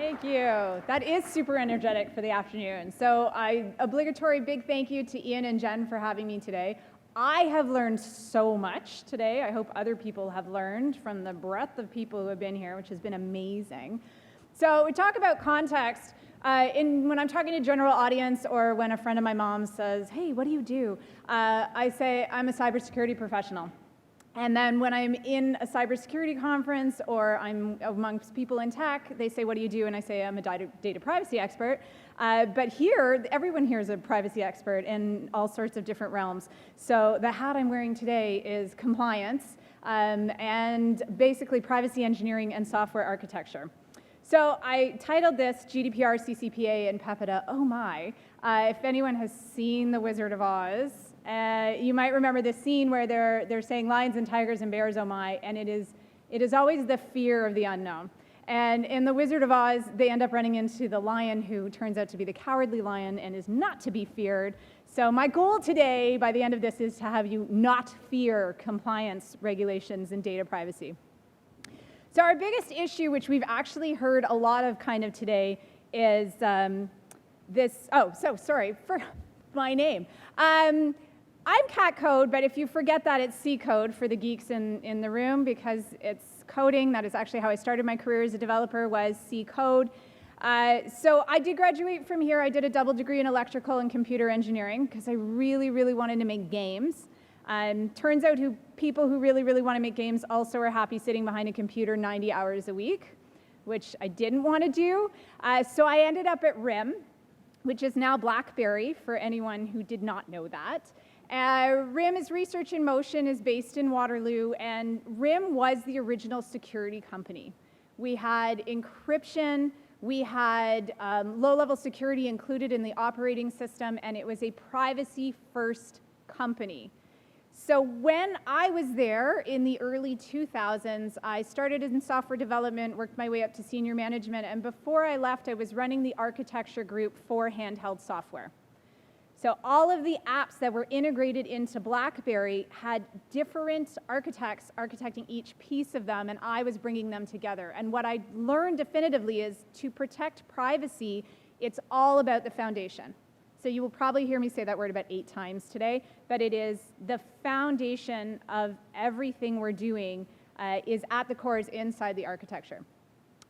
Thank you. That is super energetic for the afternoon. So obligatory big thank you to Ian and Jen for having me today. I have learned so much today. I hope other people have learned from the breadth of people who have been here, which has been amazing. So we talk about context. When I'm talking to general audience or when a friend of my mom says, hey, what do you do? I say, I'm a cybersecurity professional. And then when I'm in a cybersecurity conference or I'm amongst people in tech, they say, what do you do? And I say, I'm a data privacy expert. But here, everyone here is a privacy expert in all sorts of different realms. So the hat I'm wearing today is compliance and basically privacy engineering and software architecture. So I titled this GDPR, CCPA, and PIPEDA, oh my. If anyone has seen The Wizard of Oz, you might remember the scene where they're saying lions and tigers and bears, oh my, and it is always the fear of the unknown. And in The Wizard of Oz, they end up running into the lion who turns out to be the cowardly lion and is not to be feared. So my goal today, by the end of this, is to have you not fear compliance regulations and data privacy. So our biggest issue, which we've actually heard a lot of kind of today, is sorry for my name. I'm Cat Coode, but if you forget that, it's C Code for the geeks in the room, because it's coding. That is actually how I started my career as a developer, was C Code. So I did graduate from here. I did a double degree in electrical and computer engineering because I really, really wanted to make games. Turns out people who really, really want to make games also are happy sitting behind a computer 90 hours a week, which I didn't want to do. So I ended up at RIM, which is now BlackBerry, for anyone who did not know that. RIM is Research in Motion, is based in Waterloo, and RIM was the original security company. We had encryption, we had low-level security included in the operating system, and it was a privacy-first company. So when I was there in the early 2000s, I started in software development, worked my way up to senior management, and before I left, I was running the architecture group for handheld software. So all of the apps that were integrated into BlackBerry had different architects architecting each piece of them, and I was bringing them together. And what I learned definitively is to protect privacy, it's all about the foundation. So you will probably hear me say that word about 8 times today, but it is the foundation of everything we're doing is at the core, is inside the architecture.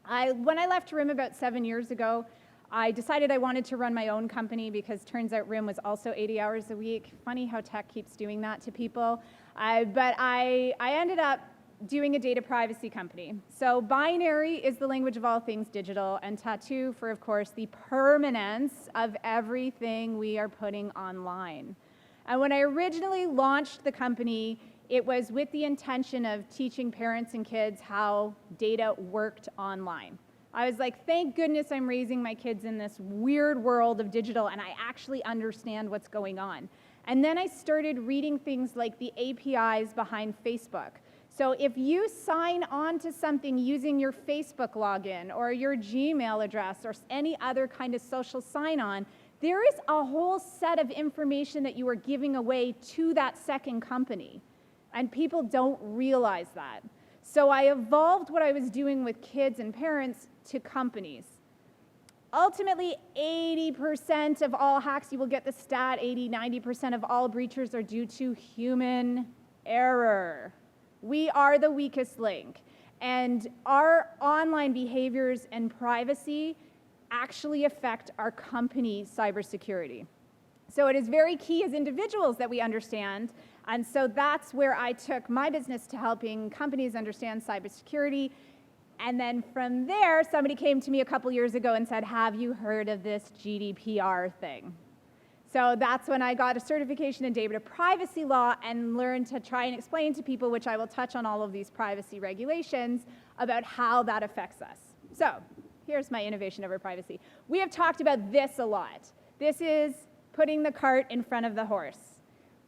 When I left RIM about 7 years ago, I decided I wanted to run my own company because turns out RIM was also 80 hours a week. Funny how tech keeps doing that to people. But I ended up doing a data privacy company. So binary is the language of all things digital, and tattoo for, of course, the permanence of everything we are putting online. And when I originally launched the company, it was with the intention of teaching parents and kids how data worked online. I was like, thank goodness I'm raising my kids in this weird world of digital and I actually understand what's going on. And then I started reading things like the APIs behind Facebook. So if you sign on to something using your Facebook login or your Gmail address or any other kind of social sign-on, there is a whole set of information that you are giving away to that second company. And people don't realize that. So I evolved what I was doing with kids and parents to companies. Ultimately, 80% of all hacks, you will get the stat, 90% of all breaches are due to human error. We are the weakest link. And our online behaviors and privacy actually affect our company cybersecurity. So it is very key as individuals that we understand, and so that's where I took my business to helping companies understand cybersecurity. And then from there, somebody came to me a couple years ago and said, have you heard of this GDPR thing? So that's when I got a certification in data privacy law and learned to try and explain to people, which I will touch on all of these privacy regulations, about how that affects us. So here's my innovation over privacy. We have talked about this a lot. This is putting the cart in front of the horse.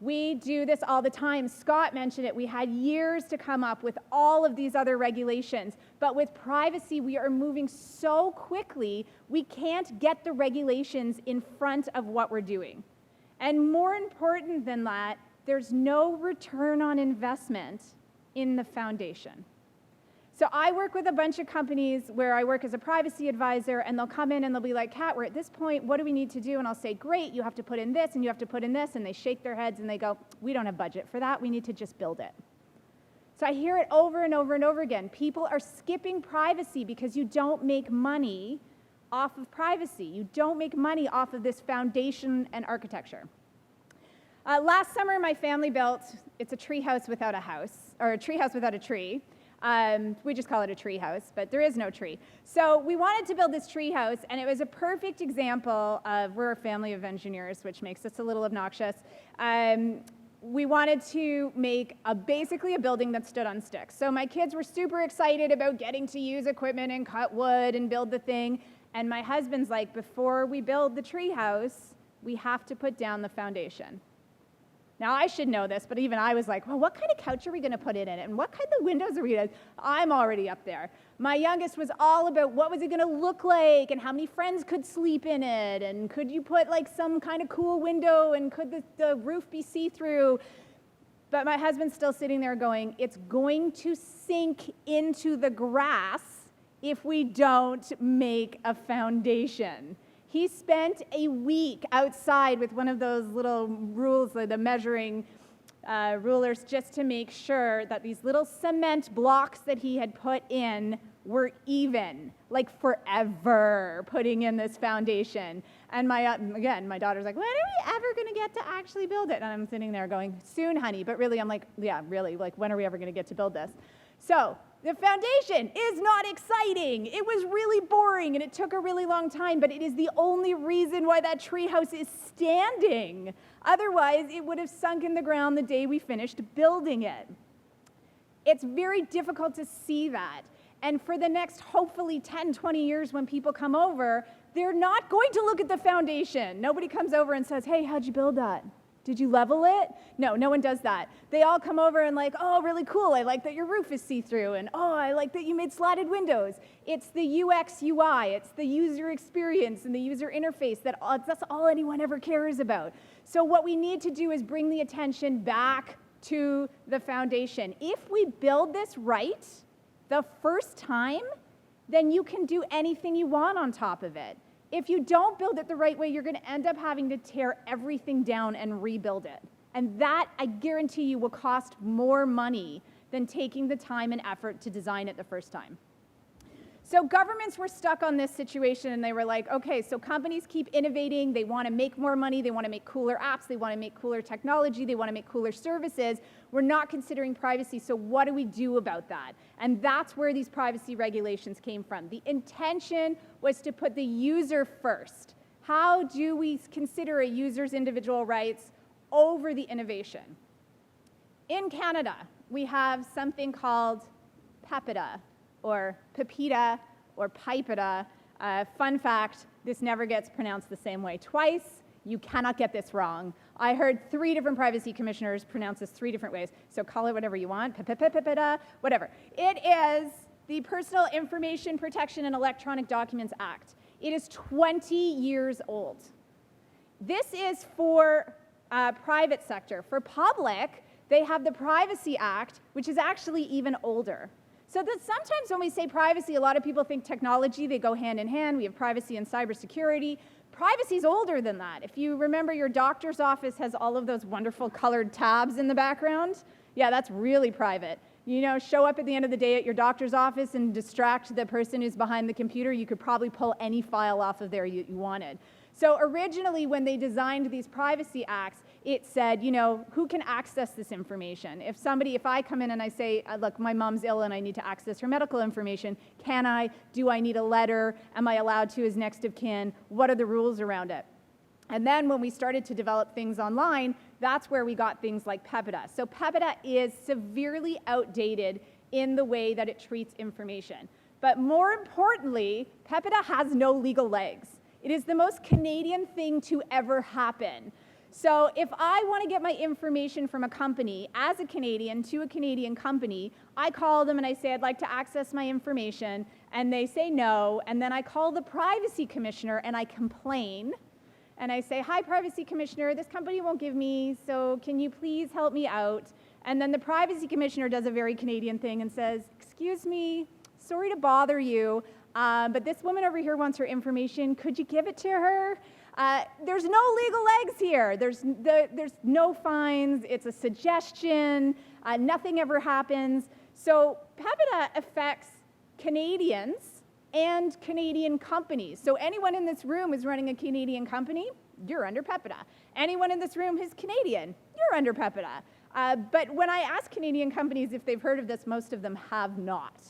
We do this all the time. Scott mentioned it. We had years to come up with all of these other regulations. But with privacy, we are moving so quickly, we can't get the regulations in front of what we're doing. And more important than that, there's no return on investment in the foundation. So I work with a bunch of companies where I work as a privacy advisor, and they'll come in and they'll be like, Kat, we're at this point, what do we need to do? And I'll say, great, you have to put in this and you have to put in this, and they shake their heads and they go, we don't have budget for that, we need to just build it. So I hear it over and over and over again. People are skipping privacy because you don't make money off of privacy. You don't make money off of this foundation and architecture. Last summer, my family built, it's a tree house without a house, or a tree house without a tree. We just call it a tree house, but there is no tree. So we wanted to build this tree house, and it was a perfect example of, we're a family of engineers, which makes us a little obnoxious. We wanted to make basically a building that stood on sticks. So my kids were super excited about getting to use equipment and cut wood and build the thing. And my husband's like, before we build the tree house, we have to put down the foundation. Now, I should know this, but even I was like, well, what kind of couch are we going to put in it? And what kind of windows are we going to? I'm already up there. My youngest was all about what was it going to look like and how many friends could sleep in it, and could you put like some kind of cool window, and could the roof be see-through? But my husband's still sitting there going, it's going to sink into the grass if we don't make a foundation. He spent a week outside with one of those little rules, like the measuring rulers, just to make sure that these little cement blocks that he had put in were even, like forever, putting in this foundation. And again, my daughter's like, when are we ever going to get to actually build it? And I'm sitting there going, soon, honey. But really, I'm like, yeah, really, like, when are we ever going to get to build this? So the foundation is not exciting. It was really boring, and it took a really long time, but it is the only reason why that treehouse is standing. Otherwise, it would have sunk in the ground the day we finished building it. It's very difficult to see that. And for the next, hopefully, 10, 20 years when people come over, they're not going to look at the foundation. Nobody comes over and says, hey, how'd you build that? Did you level it? No, no one does that. They all come over and like, oh, really cool. I like that your roof is see-through. And oh, I like that you made slatted windows. It's the UX, UI. It's the user experience and the user interface. That's all anyone ever cares about. So what we need to do is bring the attention back to the foundation. If we build this right the first time, then you can do anything you want on top of it. If you don't build it the right way, you're going to end up having to tear everything down and rebuild it. And that, I guarantee you, will cost more money than taking the time and effort to design it the first time. So governments were stuck on this situation, and they were like, okay, so companies keep innovating. They want to make more money. They want to make cooler apps. They want to make cooler technology. They want to make cooler services. We're not considering privacy, so what do we do about that? And that's where these privacy regulations came from. The intention was to put the user first. How do we consider a user's individual rights over the innovation? In Canada, we have something called PIPEDA, or PIPEDA, or PIPEDA. Fun fact, this never gets pronounced the same way twice. You cannot get this wrong. I heard 3 different privacy commissioners pronounce this 3 different ways, so call it whatever you want, PIPEDA, whatever. It is the Personal Information Protection and Electronic Documents Act. It is 20 years old. This is for private sector. For public, they have the Privacy Act, which is actually even older. So that sometimes when we say privacy, a lot of people think technology, they go hand in hand. We have privacy and cybersecurity. Privacy is older than that. If you remember, your doctor's office has all of those wonderful colored tabs in the background. Yeah, that's really private. You know, show up at the end of the day at your doctor's office and distract the person who's behind the computer. You could probably pull any file off of there you wanted. So originally, when they designed these privacy acts, it said, you know, who can access this information? If I come in and I say, look, my mom's ill and I need to access her medical information, can I? Do I need a letter? Am I allowed to as next of kin? What are the rules around it? And then when we started to develop things online, that's where we got things like PIPEDA. So PIPEDA is severely outdated in the way that it treats information. But more importantly, PIPEDA has no legal legs. It is the most Canadian thing to ever happen. So if I want to get my information from a company, as a Canadian, to a Canadian company, I call them and I say, I'd like to access my information, and they say no, and then I call the privacy commissioner and I complain, and I say, hi, privacy commissioner, this company won't give me, so can you please help me out? And then the privacy commissioner does a very Canadian thing and says, excuse me, sorry to bother you, but this woman over here wants her information. Could you give it to her? There's no legal legs here. There's no fines. It's a suggestion. Nothing ever happens. So PIPEDA affects Canadians and Canadian companies. So anyone in this room is running a Canadian company, you're under PIPEDA. Anyone in this room who's Canadian, you're under PIPEDA. But when I ask Canadian companies if they've heard of this, most of them have not.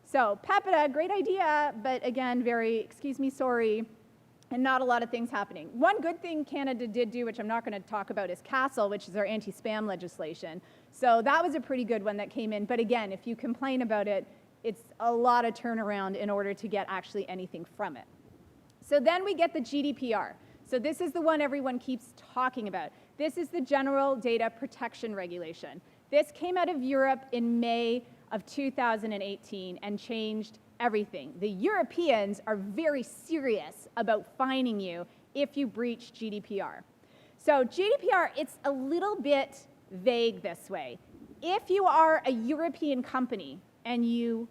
So PIPEDA, great idea, but again, very, excuse me, sorry, and not a lot of things happening. One good thing Canada did do, which I'm not going to talk about, is CASL, which is our anti-spam legislation. So that was a pretty good one that came in. But again, if you complain about it, it's a lot of turnaround in order to get actually anything from it. So then we get the GDPR. So this is the one everyone keeps talking about. This is the General Data Protection Regulation. This came out of Europe in May of 2018 and changed everything. The Europeans are very serious about fining you if you breach GDPR. So GDPR, it's a little bit vague this way. If you are a European company and you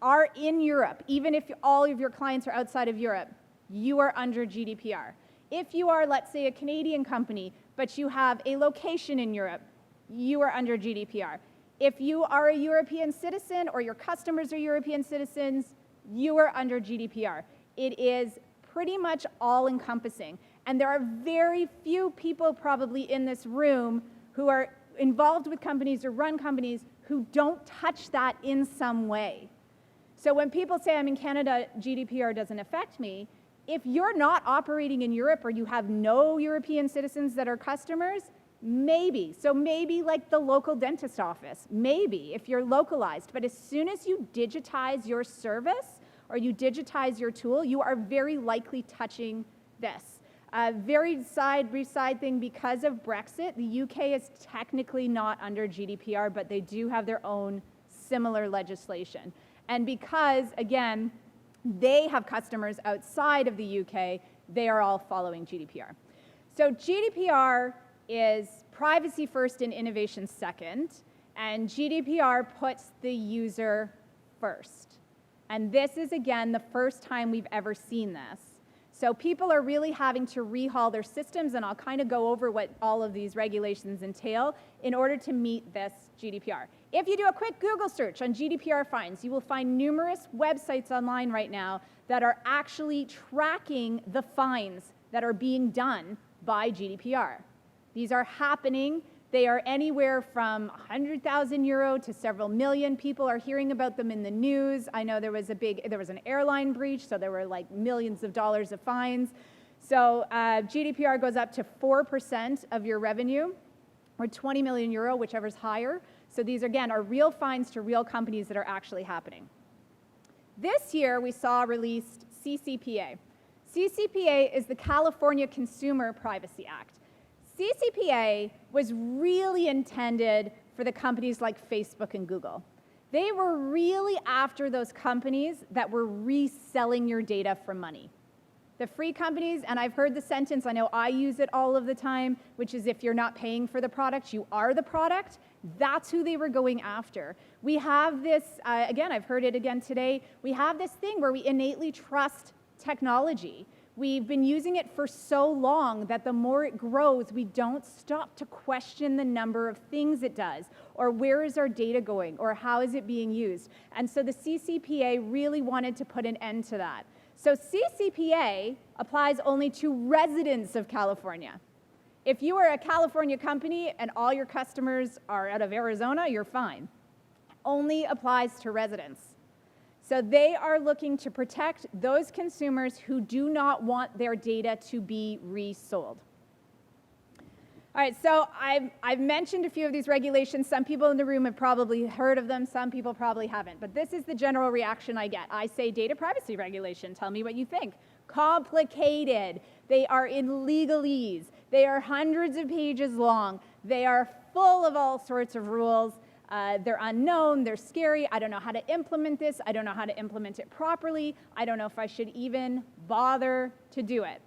are in Europe, even if all of your clients are outside of Europe, you are under GDPR. If you are, let's say, a Canadian company, but you have a location in Europe, you are under GDPR. If you are a European citizen or your customers are European citizens, you are under GDPR. It is pretty much all-encompassing. And there are very few people probably in this room who are involved with companies or run companies who don't touch that in some way. So when people say, I'm in Canada, GDPR doesn't affect me, if you're not operating in Europe or you have no European citizens that are customers, maybe. So maybe like the local dentist office, maybe if you're localized. But as soon as you digitize your service or you digitize your tool, you are very likely touching this. Very brief side thing, because of Brexit, the UK is technically not under GDPR, but they do have their own similar legislation. And because, again, they have customers outside of the UK, they are all following GDPR. So GDPR is privacy first and innovation second, and GDPR puts the user first. And this is, again, the first time we've ever seen this. So people are really having to rehaul their systems, and I'll kind of go over what all of these regulations entail in order to meet this GDPR. If you do a quick Google search on GDPR fines, you will find numerous websites online right now that are actually tracking the fines that are being done by GDPR. These are happening. They are anywhere from 100,000 euro to several million. People are hearing about them in the news. I know there was an airline breach, so there were like millions of dollars of fines. So GDPR goes up to 4% of your revenue, or 20 million euro, whichever's higher. So these, again, are real fines to real companies that are actually happening. This year, we saw released CCPA. CCPA is the California Consumer Privacy Act. CCPA was really intended for the companies like Facebook and Google. They were really after those companies that were reselling your data for money. The free companies, and I've heard the sentence, I know I use it all of the time, which is if you're not paying for the product, you are the product. That's who they were going after. We have this, again, I've heard it again today, we have this thing where we innately trust technology. We've been using it for so long that the more it grows, we don't stop to question the number of things it does, or where is our data going, or how is it being used. And so the CCPA really wanted to put an end to that. So CCPA applies only to residents of California. If you are a California company and all your customers are out of Arizona, you're fine. Only applies to residents. So they are looking to protect those consumers who do not want their data to be resold. All right, so I've mentioned a few of these regulations. Some people in the room have probably heard of them. Some people probably haven't. But this is the general reaction I get. I say data privacy regulation. Tell me what you think. Complicated. They are in legalese. They are hundreds of pages long. They are full of all sorts of rules. They're unknown, they're scary, I don't know how to implement this, I don't know how to implement it properly, I don't know if I should even bother to do it.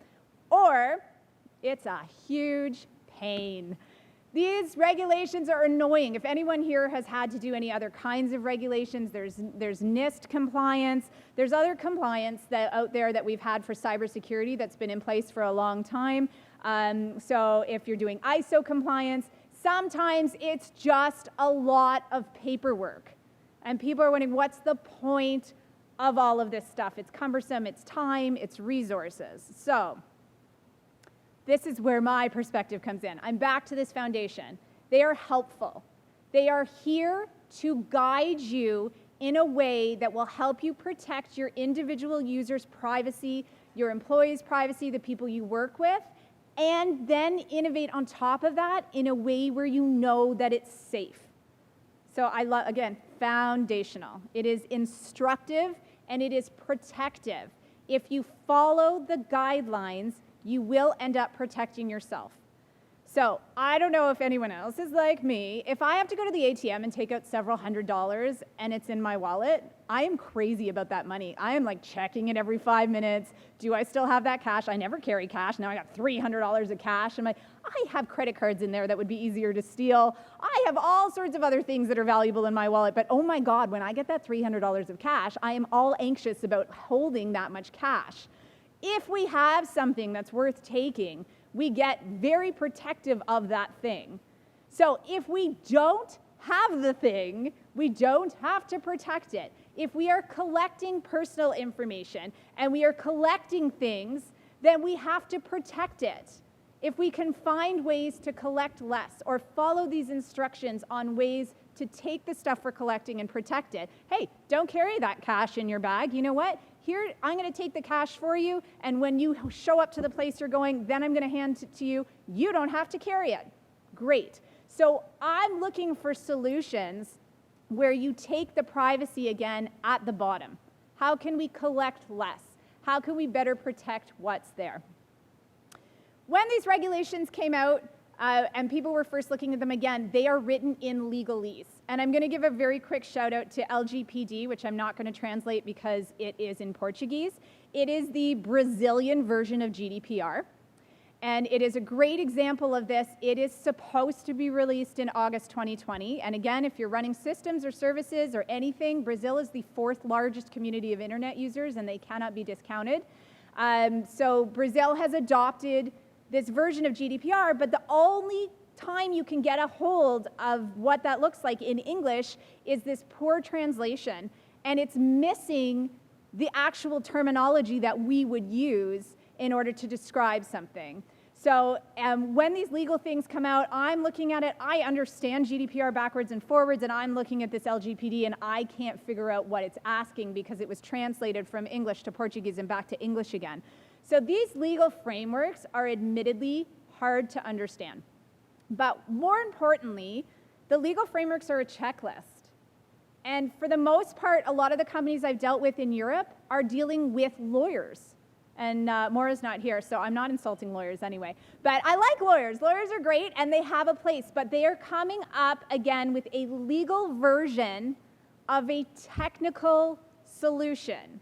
Or, it's a huge pain. These regulations are annoying. If anyone here has had to do any other kinds of regulations, there's NIST compliance, there's other compliance out there that we've had for cybersecurity that's been in place for a long time. So if you're doing ISO compliance, sometimes it's just a lot of paperwork. And people are wondering, what's the point of all of this stuff? It's cumbersome, it's time, it's resources. So this is where my perspective comes in. I'm back to this foundation. They are helpful. They are here to guide you in a way that will help you protect your individual users' privacy, your employees' privacy, the people you work with, and then innovate on top of that in a way where you know that it's safe. So I love, again, foundational. It is instructive and it is protective. If you follow the guidelines, you will end up protecting yourself. So I don't know if anyone else is like me. If I have to go to the ATM and take out several $100s and it's in my wallet, I am crazy about that money. I am like checking it every 5 minutes. Do I still have that cash? I never carry cash. Now I got $300 of cash. I'm like, I have credit cards in there that would be easier to steal. I have all sorts of other things that are valuable in my wallet. But oh my God, when I get that $300 of cash, I am all anxious about holding that much cash. If we have something that's worth taking, we get very protective of that thing. So if we don't have the thing, we don't have to protect it. If we are collecting personal information and we are collecting things, then we have to protect it. If we can find ways to collect less or follow these instructions on ways to take the stuff we're collecting and protect it, hey, don't carry that cash in your bag. You know what? Here, I'm going to take the cash for you, and when you show up to the place you're going, then I'm going to hand it to you. You don't have to carry it. Great. So I'm looking for solutions where you take the privacy again at the bottom. How can we collect less? How can we better protect what's there? When these regulations came out, and people were first looking at them again, they are written in legalese. And I'm going to give a very quick shout out to LGPD, which I'm not going to translate because it is in Portuguese. It is the Brazilian version of GDPR. And it is a great example of this. It is supposed to be released in August 2020. And again, if you're running systems or services or anything, Brazil is the 4th largest community of internet users, and they cannot be discounted. So Brazil has adopted this version of GDPR, but the only time you can get a hold of what that looks like in English is this poor translation, and it's missing the actual terminology that we would use in order to describe something. So when these legal things come out, I'm looking at it, I understand GDPR backwards and forwards, and I'm looking at this LGPD, and I can't figure out what it's asking because it was translated from English to Portuguese and back to English again. So these legal frameworks are admittedly hard to understand. But more importantly, the legal frameworks are a checklist. And for the most part, a lot of the companies I've dealt with in Europe are dealing with lawyers. And Maura's not here, so I'm not insulting lawyers anyway. But I like lawyers. Lawyers are great, and they have a place. But they are coming up, again, with a legal version of a technical solution.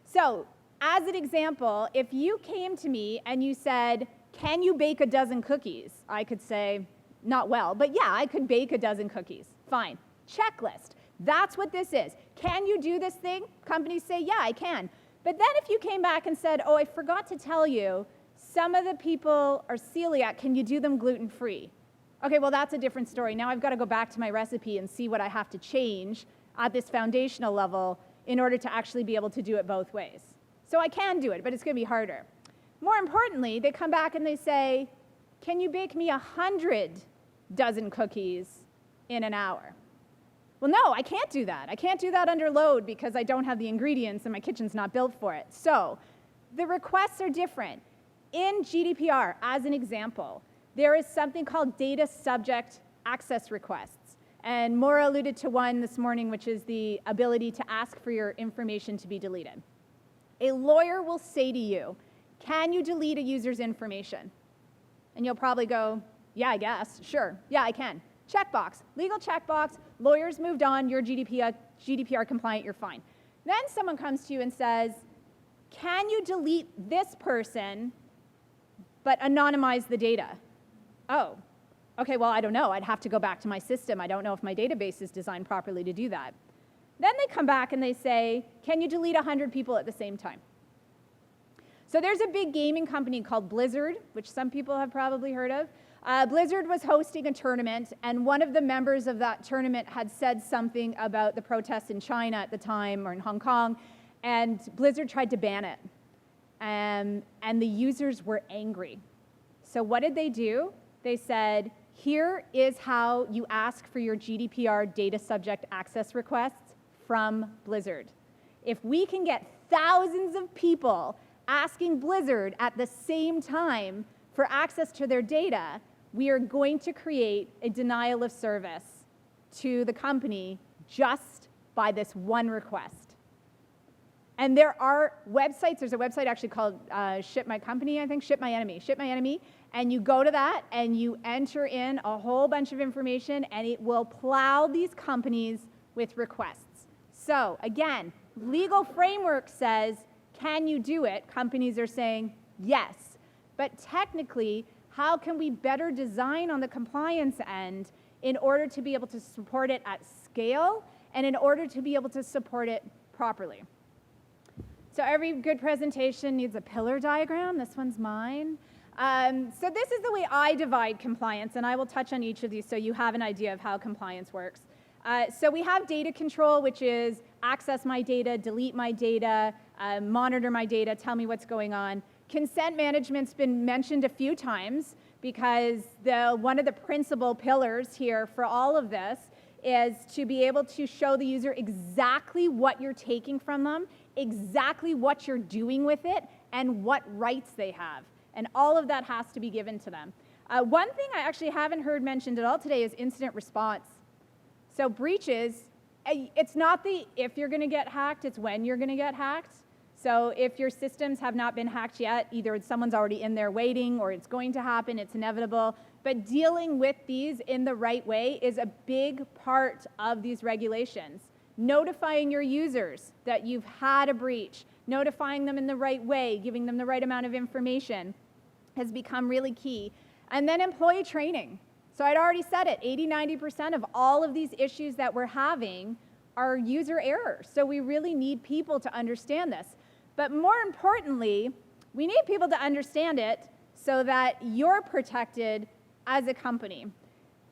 So as an example, if you came to me and you said, can you bake a dozen cookies? I could say, not well, but yeah, I could bake a dozen cookies. Fine. Checklist. That's what this is. Can you do this thing? Companies say, yeah, I can. But then if you came back and said, oh, I forgot to tell you, some of the people are celiac, can you do them gluten-free? Okay, well, that's a different story. Now I've got to go back to my recipe and see what I have to change at this foundational level in order to actually be able to do it both ways. So I can do it, but it's going to be harder. More importantly, they come back and they say, can you bake me 100 dozen cookies in an hour? Well, no, I can't do that. I can't do that under load because I don't have the ingredients and my kitchen's not built for it. So the requests are different. In GDPR, as an example, there is something called data subject access requests. And Maura alluded to one this morning, which is the ability to ask for your information to be deleted. A lawyer will say to you, can you delete a user's information? And you'll probably go, yeah, I guess, sure, yeah, I can. Checkbox, legal checkbox, lawyers moved on, you're GDPR compliant, you're fine. Then someone comes to you and says, can you delete this person, but anonymize the data? Oh, Okay, well, I don't know. I'd have to go back to my system. I don't know if my database is designed properly to do that. Then they come back and they say, can you delete 100 people at the same time? So there's a big gaming company called Blizzard, which some people have probably heard of. Blizzard was hosting a tournament, and one of the members of that tournament had said something about the protests in China at the time, or in Hong Kong, and Blizzard tried to ban it. And the users were angry. So what did they do? They said, here is how you ask for your GDPR data subject access requests from Blizzard. If we can get thousands of people asking Blizzard at the same time for access to their data, we are going to create a denial of service to the company just by this one request. And there are websites, there's a website actually called Ship My Company, I think, Ship My Enemy, and you go to that and you enter in a whole bunch of information and it will plow these companies with requests. So again, legal framework says, can you do it? Companies are saying yes, but technically, how can we better design on the compliance end in order to be able to support it at scale and in order to be able to support it properly? So every good presentation needs a pillar diagram. This one's mine. So this is the way I divide compliance, and I will touch on each of these so you have an idea of how compliance works. So we have data control, which is access my data, delete my data, monitor my data, tell me what's going on. Consent management's been mentioned a few times because one of the principal pillars here for all of this is to be able to show the user exactly what you're taking from them, exactly what you're doing with it, and what rights they have. And all of that has to be given to them. One thing I actually haven't heard mentioned at all today is incident response. So breaches, it's not the if you're going to get hacked, it's when you're going to get hacked. So if your systems have not been hacked yet, either someone's already in there waiting or it's going to happen, it's inevitable. But dealing with these in the right way is a big part of these regulations. Notifying your users that you've had a breach, notifying them in the right way, giving them the right amount of information has become really key. And then employee training. So I'd already said it, 80–90% of all of these issues that we're having are user errors. So we really need people to understand this. But more importantly, we need people to understand it so that you're protected as a company.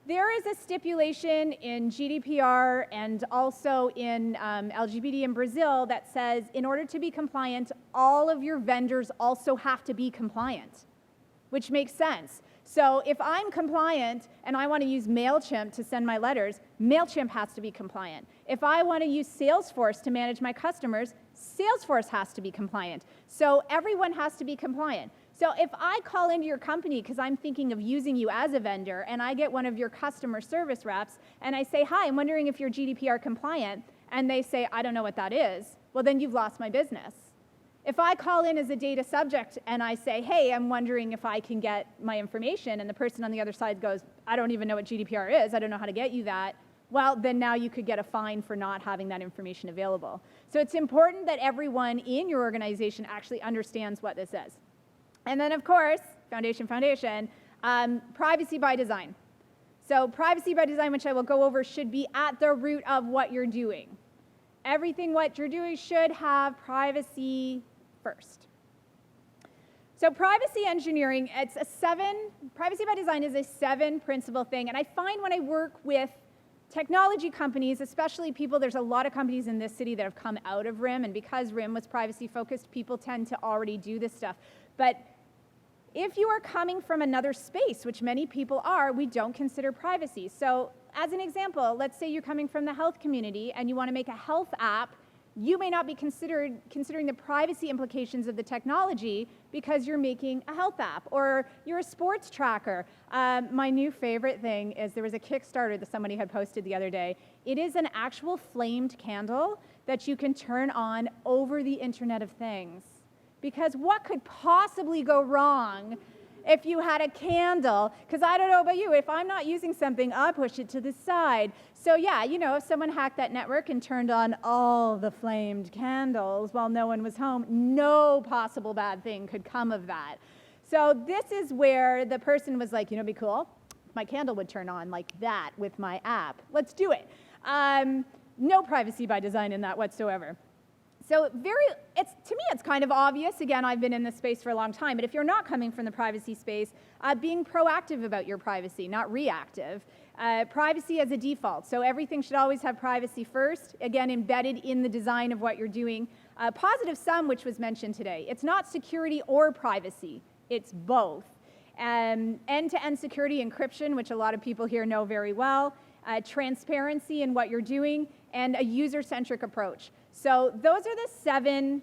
There is a stipulation in GDPR and also in LGBT in Brazil that says in order to be compliant, all of your vendors also have to be compliant, which makes sense. So if I'm compliant and I want to use MailChimp to send my letters, MailChimp has to be compliant. If I want to use Salesforce to manage my customers, Salesforce has to be compliant. So everyone has to be compliant. So if I call into your company because I'm thinking of using you as a vendor and I get one of your customer service reps and I say, hi, I'm wondering if you're GDPR compliant, and they say, I don't know what that is, well, then you've lost my business. If I call in as a data subject and I say, hey, I'm wondering if I can get my information, and the person on the other side goes, I don't even know what GDPR is, I don't know how to get you that, well, then now you could get a fine for not having that information available. So it's important that everyone in your organization actually understands what this is. And then, of course, foundation, privacy by design. So privacy by design, which I will go over, should be at the root of what you're doing. Everything what you're doing should have privacy first. So privacy engineering, privacy by design is a 7-principle thing. And I find when I work with technology companies, especially people, there's a lot of companies in this city that have come out of RIM, and because RIM was privacy focused, people tend to already do this stuff. But if you are coming from another space, which many people are, we don't consider privacy. So as an example, let's say you're coming from the health community and you want to make a health app. You may not be considering the privacy implications of the technology because you're making a health app, or you're a sports tracker. My new favorite thing is there was a Kickstarter that somebody had posted the other day. It is an actual flamed candle that you can turn on over the Internet of Things. Because what could possibly go wrong if you had a candle? Because I don't know about you, if I'm not using something, I'll push it to the side. So yeah, you know, if someone hacked that network and turned on all the flamed candles while no one was home, no possible bad thing could come of that. So this is where the person was like, you know, it'd be cool my candle would turn on like that with my app. Let's do it. No privacy by design in that whatsoever. So to me, it's kind of obvious. Again, I've been in this space for a long time, but if you're not coming from the privacy space, being proactive about your privacy, not reactive. Privacy as a default. So everything should always have privacy first, again, embedded in the design of what you're doing. Positive sum, which was mentioned today. It's not security or privacy. It's both. End-to-end security encryption, which a lot of people here know very well. Transparency in what you're doing, and a user-centric approach. So those are the 7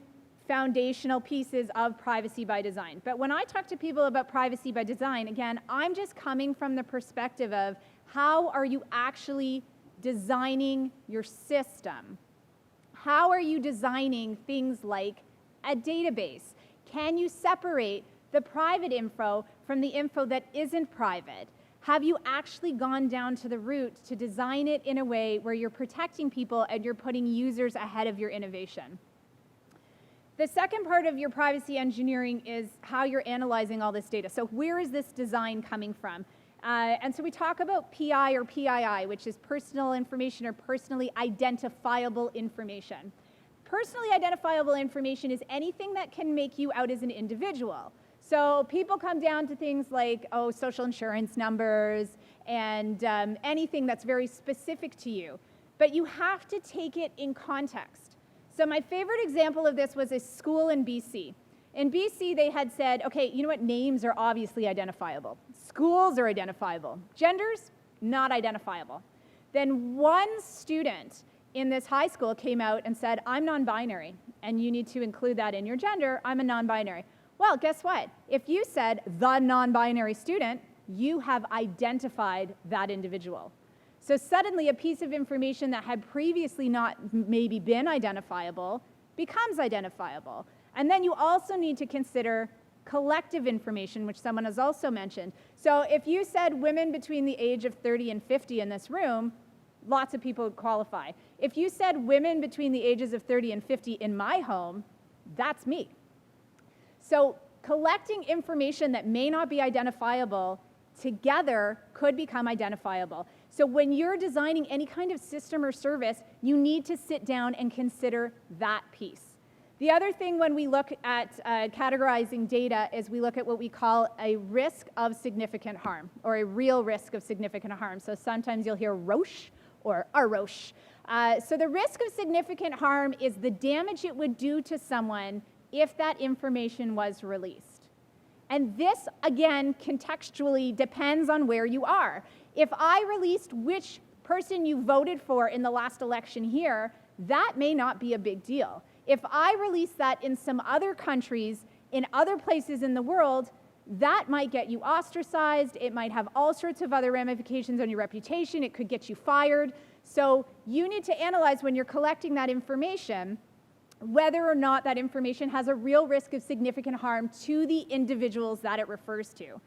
foundational pieces of privacy by design. But when I talk to people about privacy by design, again, I'm just coming from the perspective of how are you actually designing your system? How are you designing things like a database? Can you separate the private info from the info that isn't private? Have you actually gone down to the root to design it in a way where you're protecting people and you're putting users ahead of your innovation? The second part of your privacy engineering is how you're analyzing all this data. So where is this design coming from? And so we talk about PI or PII, which is personal information or personally identifiable information. Personally identifiable information is anything that can make you out as an individual. So people come down to things like, social insurance numbers and anything that's very specific to you. But you have to take it in context. So my favorite example of this was a school in BC. In BC, they had said, okay, you know what? Names are obviously identifiable. Schools are identifiable. Genders, not identifiable. Then one student in this high school came out and said, I'm non-binary, and you need to include that in your gender. I'm a non-binary. Well, guess what? If you said the non-binary student, you have identified that individual. So suddenly a piece of information that had previously not maybe been identifiable becomes identifiable. And then you also need to consider collective information, which someone has also mentioned. So if you said women between the age of 30 and 50 in this room, lots of people would qualify. If you said women between the ages of 30 and 50 in my home, that's me. So collecting information that may not be identifiable together could become identifiable. So when you're designing any kind of system or service, you need to sit down and consider that piece. The other thing when we look at categorizing data is we look at what we call a risk of significant harm, or a real risk of significant harm. So sometimes you'll hear ROSH or AROSH. So the risk of significant harm is the damage it would do to someone if that information was released. And this, again, contextually depends on where you are. If I released which person you voted for in the last election here, that may not be a big deal. If I release that in some other countries, in other places in the world, that might get you ostracized. It might have all sorts of other ramifications on your reputation. It could get you fired. So you need to analyze when you're collecting that information whether or not that information has a real risk of significant harm to the individuals that it refers to.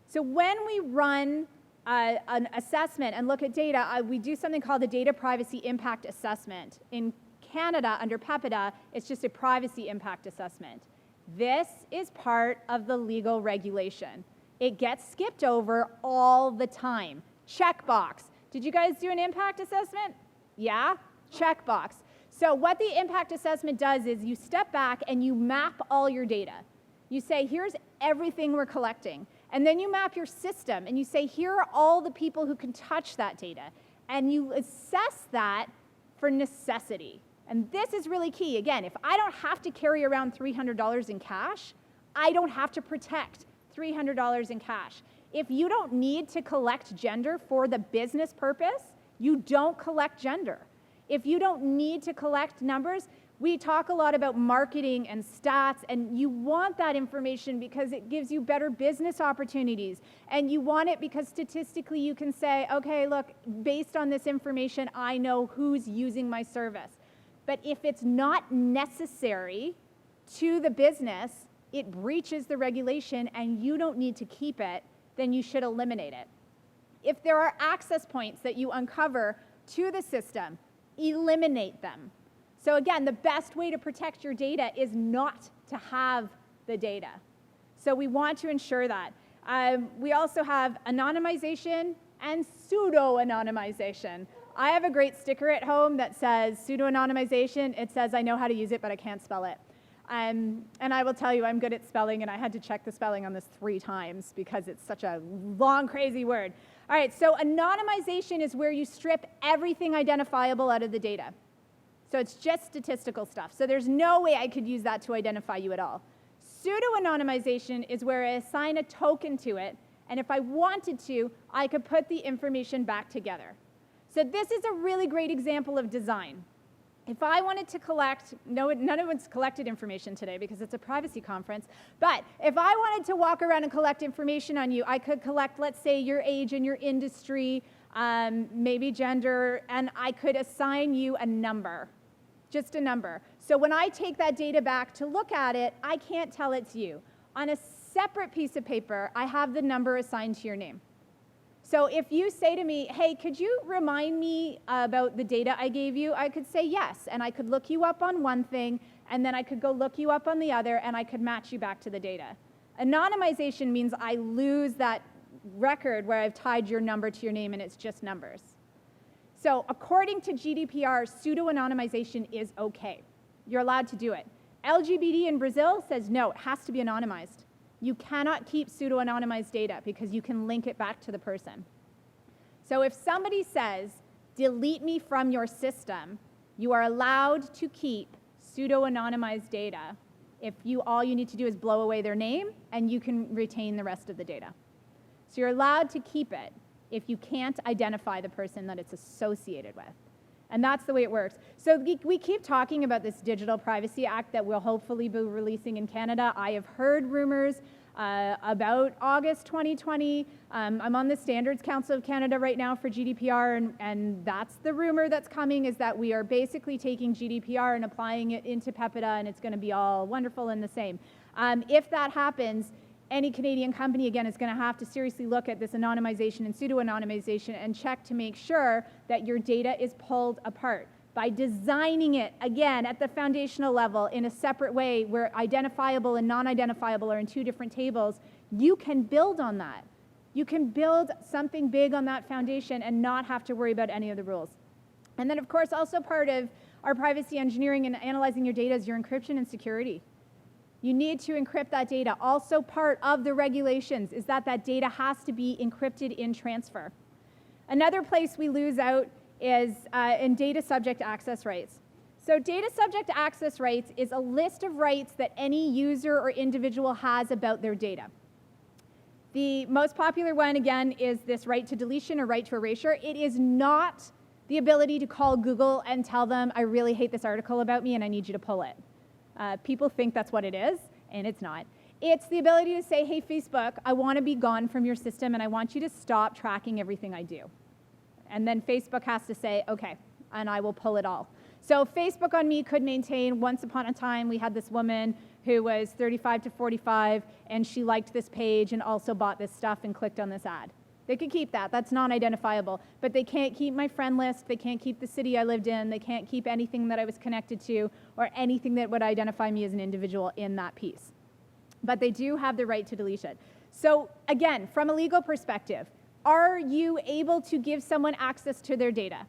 So when we run an assessment and look at data, we do something called the Data Privacy Impact Assessment. In Canada, under PIPEDA, it's just a privacy impact assessment. This is part of the legal regulation. It gets skipped over all the time. Checkbox. Did you guys do an impact assessment? Yeah? Checkbox. So what the impact assessment does is you step back and you map all your data. You say, here's everything we're collecting. And then you map your system and you say, here are all the people who can touch that data. And you assess that for necessity. And this is really key. Again, if I don't have to carry around $300 in cash, I don't have to protect $300 in cash. If you don't need to collect gender for the business purpose, you don't collect gender. If you don't need to collect numbers, we talk a lot about marketing and stats, and you want that information because it gives you better business opportunities. And you want it because statistically you can say, okay, look, based on this information, I know who's using my service. But if it's not necessary to the business, it breaches the regulation and you don't need to keep it, then you should eliminate it. If there are access points that you uncover to the system, eliminate them. So again, the best way to protect your data is not to have the data. So we want to ensure that. We also have anonymization and pseudo-anonymization. I have a great sticker at home that says pseudo-anonymization. It says I know how to use it, but I can't spell it. And I will tell you, I'm good at spelling, and I had to check the spelling on this 3 times because it's such a long, crazy word. All right, so anonymization is where you strip everything identifiable out of the data. So it's just statistical stuff. So there's no way I could use that to identify you at all. Pseudo-anonymization is where I assign a token to it, and if I wanted to, I could put the information back together. So this is a really great example of design. If I wanted to collect, none of it's collected information today because it's a privacy conference, but if I wanted to walk around and collect information on you, I could collect, let's say, your age and your industry, maybe gender, and I could assign you a number, just a number. So when I take that data back to look at it, I can't tell it's you. On a separate piece of paper, I have the number assigned to your name. So if you say to me, hey, could you remind me about the data I gave you? I could say yes, and I could look you up on one thing, and then I could go look you up on the other, and I could match you back to the data. Anonymization means I lose that record where I've tied your number to your name and it's just numbers. So according to GDPR, pseudo-anonymization is okay. You're allowed to do it. LGBT in Brazil says no, it has to be anonymized. You cannot keep pseudo-anonymized data because you can link it back to the person. So if somebody says, delete me from your system, you are allowed to keep pseudo-anonymized data if all you need to do is blow away their name and you can retain the rest of the data. So you're allowed to keep it if you can't identify the person that it's associated with. And that's the way it works. So we keep talking about this Digital Privacy Act that we'll hopefully be releasing in Canada. I have heard rumors about August 2020. I'm on the Standards Council of Canada right now for GDPR, and that's the rumor that's coming, is that we are basically taking GDPR and applying it into PIPEDA, and it's going to be all wonderful and the same. If that happens, any Canadian company, again, is going to have to seriously look at this anonymization and pseudo-anonymization and check to make sure that your data is pulled apart. By designing it, again, at the foundational level in a separate way where identifiable and non-identifiable are in 2 different tables, you can build on that. You can build something big on that foundation and not have to worry about any of the rules. And then, of course, also part of our privacy engineering and analyzing your data is your encryption and security. You need to encrypt that data. Also part of the regulations is that that data has to be encrypted in transfer. Another place we lose out is in data subject access rights. So data subject access rights is a list of rights that any user or individual has about their data. The most popular one, again, is this right to deletion or right to erasure. It is not the ability to call Google and tell them, I really hate this article about me and I need you to pull it. People think that's what it is, and it's not. It's the ability to say, hey, Facebook, I want to be gone from your system, and I want you to stop tracking everything I do. And then Facebook has to say, okay, and I will pull it all. So Facebook on me could maintain, once upon a time, we had this woman who was 35 to 45, and she liked this page and also bought this stuff and clicked on this ad. They could keep that. That's non-identifiable. But they can't keep my friend list. They can't keep the city I lived in. They can't keep anything that I was connected to or anything that would identify me as an individual in that piece. But they do have the right to delete it. So again, from a legal perspective, are you able to give someone access to their data?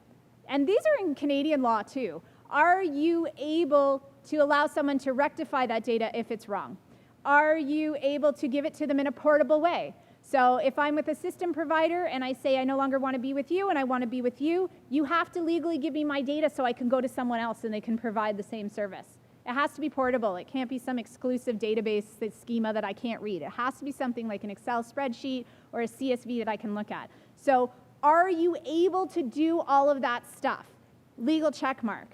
And these are in Canadian law too. Are you able to allow someone to rectify that data if it's wrong? Are you able to give it to them in a portable way? So if I'm with a system provider and I say I no longer want to be with you and I want to be with you, you have to legally give me my data so I can go to someone else and they can provide the same service. It has to be portable. It can't be some exclusive database schema that I can't read. It has to be something like an Excel spreadsheet or a CSV that I can look at. So are you able to do all of that stuff? Legal check mark.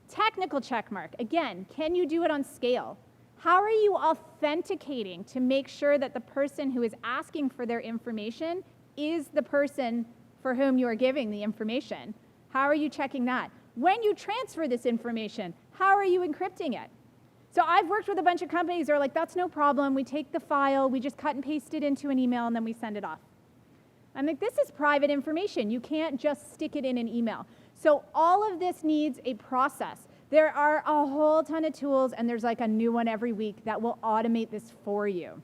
Technical check mark. Again, can you do it on scale? How are you authenticating to make sure that the person who is asking for their information is the person for whom you are giving the information? How are you checking that? When you transfer this information, how are you encrypting it? So I've worked with a bunch of companies that are like, that's no problem. We take the file, we just cut and paste it into an email, and then we send it off. I'm like, this is private information. You can't just stick it in an email. So all of this needs a process. There are a whole ton of tools, and there's like a new one every week that will automate this for you,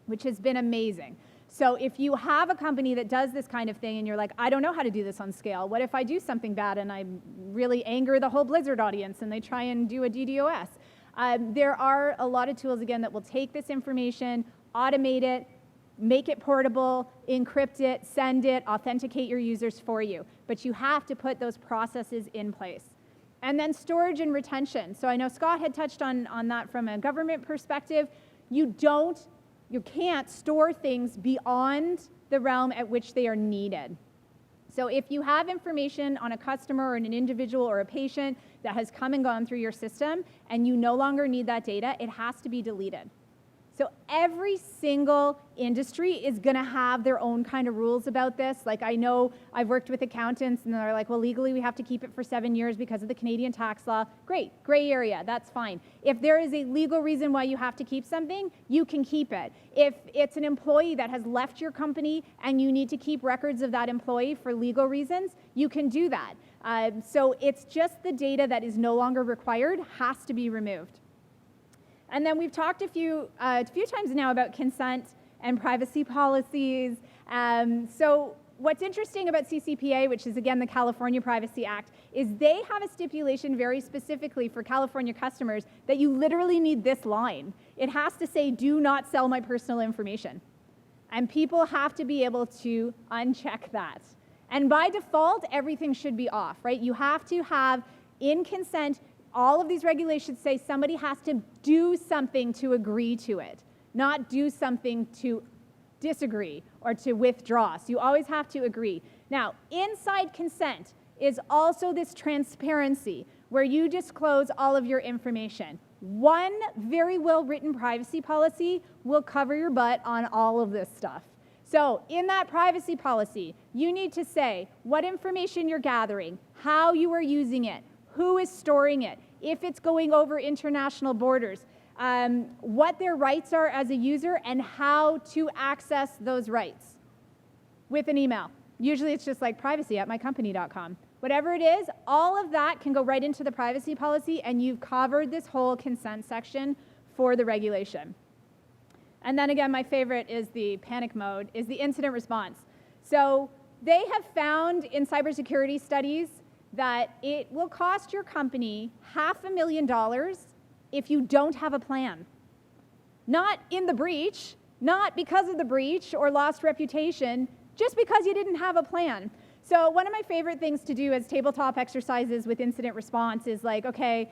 which has been amazing. So if you have a company that does this kind of thing and you're like, I don't know how to do this on scale. What if I do something bad and I really anger the whole Blizzard audience and they try and do a DDoS? There are a lot of tools, again, that will take this information, automate it, make it portable, encrypt it, send it, authenticate your users for you. But you have to put those processes in place. And then storage and retention. So I know Scott had touched on that from a government perspective. You can't store things beyond the realm at which they are needed. So if you have information on a customer or an individual or a patient that has come and gone through your system and you no longer need that data, it has to be deleted. So every single industry is going to have their own kind of rules about this. Like, I know I've worked with accountants and they're like, well, legally we have to keep it for 7 years because of the Canadian tax law. Great, gray area, that's fine. If there is a legal reason why you have to keep something, you can keep it. If it's an employee that has left your company and you need to keep records of that employee for legal reasons, you can do that. So it's just the data that is no longer required has to be removed. And then we've talked a few times now about consent and privacy policies. So what's interesting about CCPA, which is again the California Privacy Act, is they have a stipulation very specifically for California customers that you literally need this line. It has to say, do not sell my personal information. And people have to be able to uncheck that. And by default, everything should be off, right? You have to have in consent. All of these regulations say somebody has to do something to agree to it, not do something to disagree or to withdraw. So you always have to agree. Now, inside consent is also this transparency where you disclose all of your information. One very well-written privacy policy will cover your butt on all of this stuff. So in that privacy policy, you need to say what information you're gathering, how you are using it, who is storing it, if it's going over international borders, what their rights are as a user, and how to access those rights with an email. Usually it's just like privacy@mycompany.com. Whatever it is, all of that can go right into the privacy policy, and you've covered this whole consent section for the regulation. And then again, my favorite is the panic mode, is the incident response. So they have found in cybersecurity studies that it will cost your company $500,000 if you don't have a plan. Not in the breach, not because of the breach or lost reputation, just because you didn't have a plan. So one of my favorite things to do as tabletop exercises with incident response is like, okay,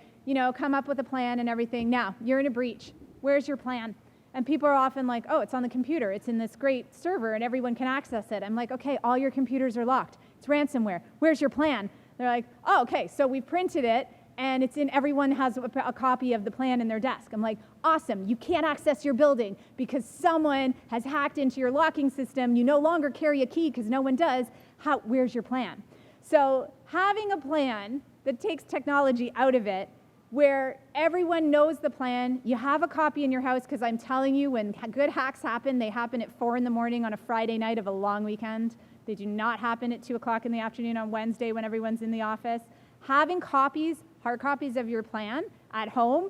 come up with a plan and everything. Now, you're in a breach. Where's your plan? And people are often like, oh, it's on the computer. It's in this great server and everyone can access it. I'm like, okay, all your computers are locked. It's ransomware. Where's your plan? They're like, oh, okay, so we printed it, and everyone has a copy of the plan in their desk. I'm like, awesome, you can't access your building because someone has hacked into your locking system. You no longer carry a key because no one does. Where's your plan? So having a plan that takes technology out of it, where everyone knows the plan, you have a copy in your house, because I'm telling you, when good hacks happen, they happen at 4 in the morning on a Friday night of a long weekend. They do not happen at 2 o'clock in the afternoon on Wednesday when everyone's in the office. Having copies, hard copies of your plan at home,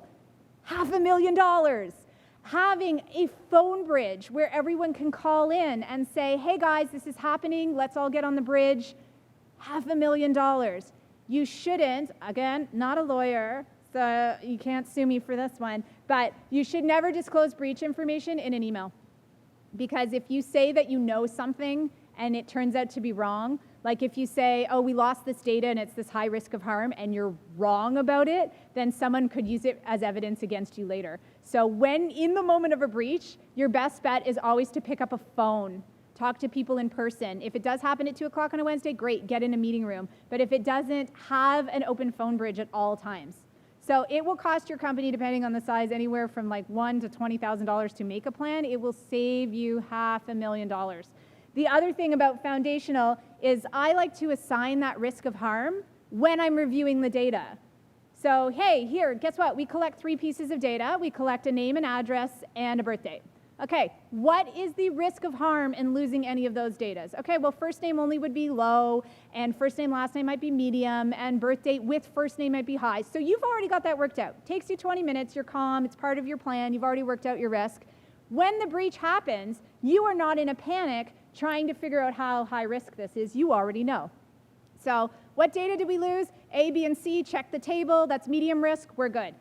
$500,000. Having a phone bridge where everyone can call in and say, hey guys, this is happening, let's all get on the bridge, $500,000. You shouldn't, again, not a lawyer, so you can't sue me for this one, but you should never disclose breach information in an email. Because if you say that you know something and it turns out to be wrong, like if you say, oh, we lost this data and it's this high risk of harm, and you're wrong about it, then someone could use it as evidence against you later. So when in the moment of a breach, your best bet is always to pick up a phone, talk to people in person. If it does happen at 2 o'clock on a Wednesday, great, get in a meeting room. But if it doesn't, have an open phone bridge at all times. So it will cost your company, depending on the size, anywhere from like $1,000 to $20,000 to make a plan. It will save you $500,000. The other thing about foundational is I like to assign that risk of harm when I'm reviewing the data. So, hey, here, guess what? We collect 3 pieces of data. We collect a name, an address, and a birth date. Okay, what is the risk of harm in losing any of those data? Okay, well, first name only would be low, and first name, last name might be medium, and birth date with first name might be high. So you've already got that worked out. Takes you 20 minutes, you're calm, it's part of your plan, you've already worked out your risk. When the breach happens, you are not in a panic trying to figure out how high risk this is. You already know. So what data did we lose? A, B, and C, check the table. That's medium risk. We're good.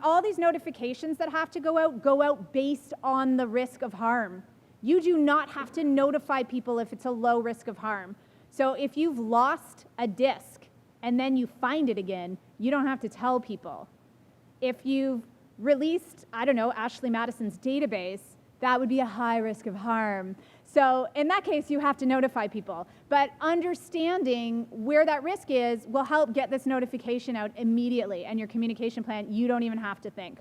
All these notifications that have to go out based on the risk of harm. You do not have to notify people if it's a low risk of harm. So if you've lost a disk and then you find it again, you don't have to tell people. If you've released, I don't know, Ashley Madison's database, that would be a high risk of harm. So in that case, you have to notify people. But understanding where that risk is will help get this notification out immediately, and your communication plan, you don't even have to think.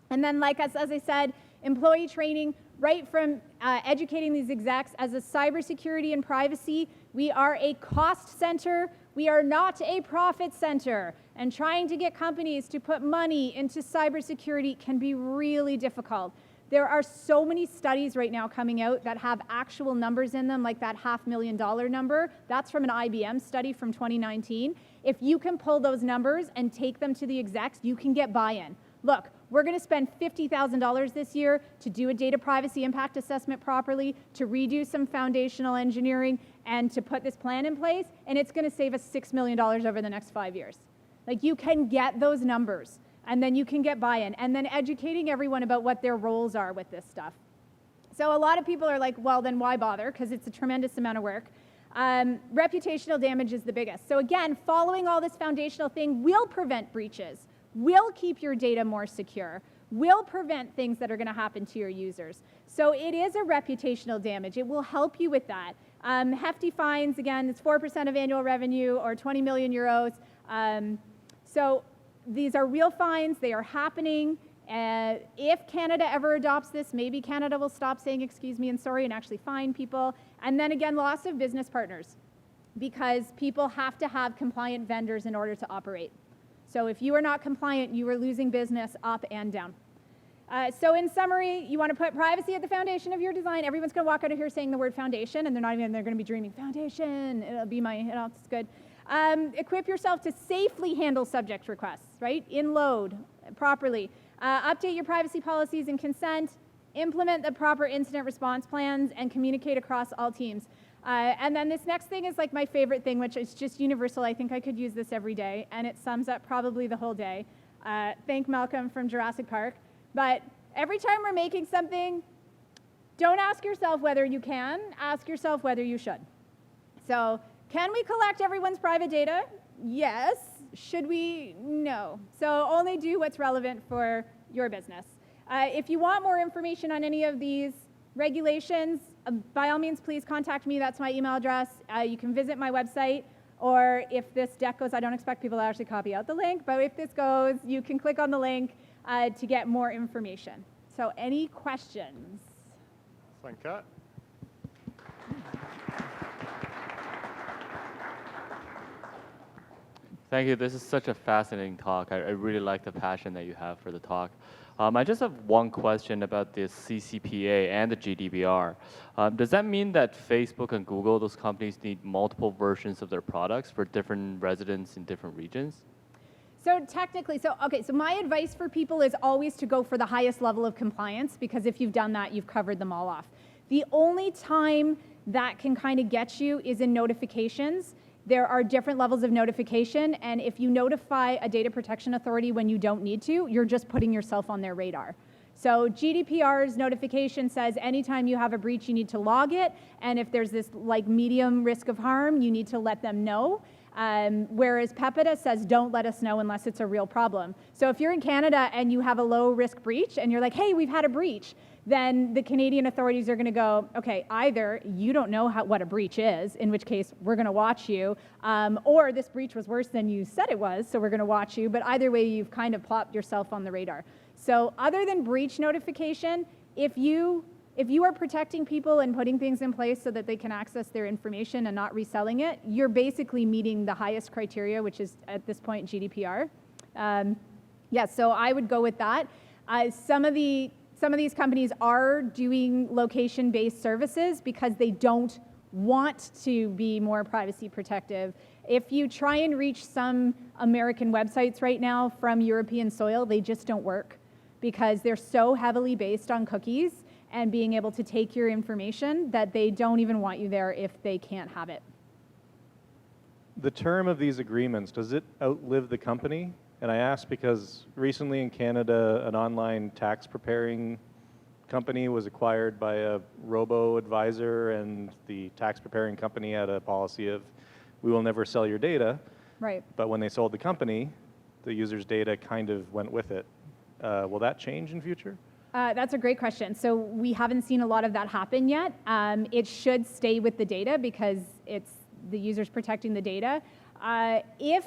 And then, like as I said, employee training, right from educating these execs as a cybersecurity and privacy, we are a cost center, we are not a profit center. And trying to get companies to put money into cybersecurity can be really difficult. There are so many studies right now coming out that have actual numbers in them, like that $500,000 number. That's from an IBM study from 2019. If you can pull those numbers and take them to the execs, you can get buy-in. Look, we're going to spend $50,000 this year to do a data privacy impact assessment properly, to redo some foundational engineering, and to put this plan in place, and it's going to save us $6 million over the next 5 years. Like, you can get those numbers, and then you can get buy-in, and then educating everyone about what their roles are with this stuff. So a lot of people are like, well, then why bother? Because it's a tremendous amount of work. Reputational damage is the biggest. So again, following all this foundational thing will prevent breaches, will keep your data more secure, will prevent things that are going to happen to your users. So it is a reputational damage. It will help you with that. Hefty fines, again, it's 4% of annual revenue or 20 million euros. So these are real fines. They are happening. If Canada ever adopts this, maybe Canada will stop saying excuse me and sorry and actually fine people. And then again, loss of business partners, because people have to have compliant vendors in order to operate. So if you are not compliant, you are losing business up and down. So in summary, you want to put privacy at the foundation of your design. Everyone's going to walk out of here saying the word foundation, and they're going to be dreaming, foundation, it'll be my, it's good. Equip yourself to safely handle subject requests, right? In load properly. Update your privacy policies and consent. Implement the proper incident response plans and communicate across all teams. And then this next thing is like my favorite thing, which is just universal. I think I could use this every day, and it sums up probably the whole day. Thank Malcolm from Jurassic Park. But every time we're making something, don't ask yourself whether you can, ask yourself whether you should. So, can we collect everyone's private data? Yes. Should we? No. So only do what's relevant for your business. If you want more information on any of these regulations, by all means, please contact me. That's my email address. You can visit my website, or if this deck goes, I don't expect people to actually copy out the link, but if this goes, you can click on the link to get more information. So any questions? Thank you. Thank you. This is such a fascinating talk. I really like the passion that you have for the talk. I just have one question about the CCPA and the GDPR. Does that mean that Facebook and Google, those companies, need multiple versions of their products for different residents in different regions? So technically, so my advice for people is always to go for the highest level of compliance, because if you've done that, you've covered them all off. The only time that can kind of get you is in notifications. There are different levels of notification, and if you notify a data protection authority when you don't need to, you're just putting yourself on their radar. So GDPR's notification says anytime you have a breach, you need to log it, and if there's this like medium risk of harm, you need to let them know. Whereas PIPEDA says don't let us know unless it's a real problem. So if you're in Canada and you have a low risk breach and you're like, hey, we've had a breach, then the Canadian authorities are going to go, okay, either you don't know what a breach is, in which case we're going to watch you, or this breach was worse than you said it was, so we're going to watch you. But either way, you've kind of plopped yourself on the radar. So other than breach notification, if you are protecting people and putting things in place so that they can access their information and not reselling it, you're basically meeting the highest criteria, which is at this point GDPR. So I would go with that. Some of these companies are doing location-based services because they don't want to be more privacy protective. If you try and reach some American websites right now from European soil, they just don't work. because they're so heavily based on cookies and being able to take your information that they don't even want you there if they can't have it. The term of these agreements, does it outlive the company? And I ask because recently in Canada, an online tax preparing company was acquired by a robo-advisor, and the tax preparing company had a policy of, we will never sell your data. Right. But when they sold the company, the user's data kind of went with it. Will that change in future? That's a great question. So we haven't seen a lot of that happen yet. It should stay with the data because it's the user's protecting the data. If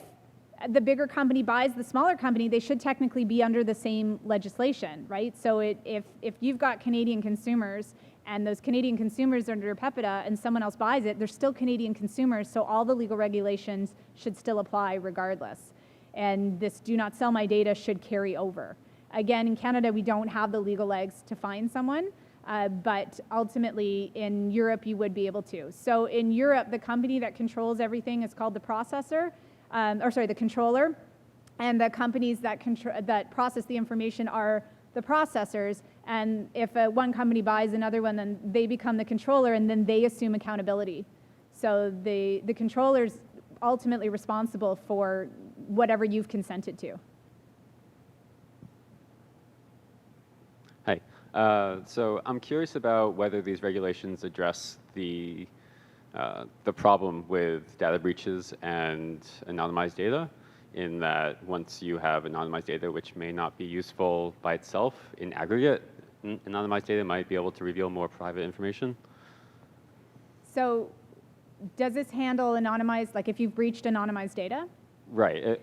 the bigger company buys the smaller company, they should technically be under the same legislation, right? So if you've got Canadian consumers and those Canadian consumers are under PIPEDA and someone else buys it, they're still Canadian consumers, so all the legal regulations should still apply regardless. And this do not sell my data should carry over. Again, in Canada, we don't have the legal legs to fine someone, but ultimately in Europe, you would be able to. So in Europe, the company that controls everything is called the processor, the controller, and the companies that process the information are the processors. And if one company buys another one, then they become the controller, and then they assume accountability. So the controller's ultimately responsible for whatever you've consented to. Hi. So I'm curious about whether these regulations address the problem with data breaches and anonymized data, in that once you have anonymized data which may not be useful by itself, in aggregate, anonymized data might be able to reveal more private information. So does this handle anonymized, like if you've breached anonymized data? Right,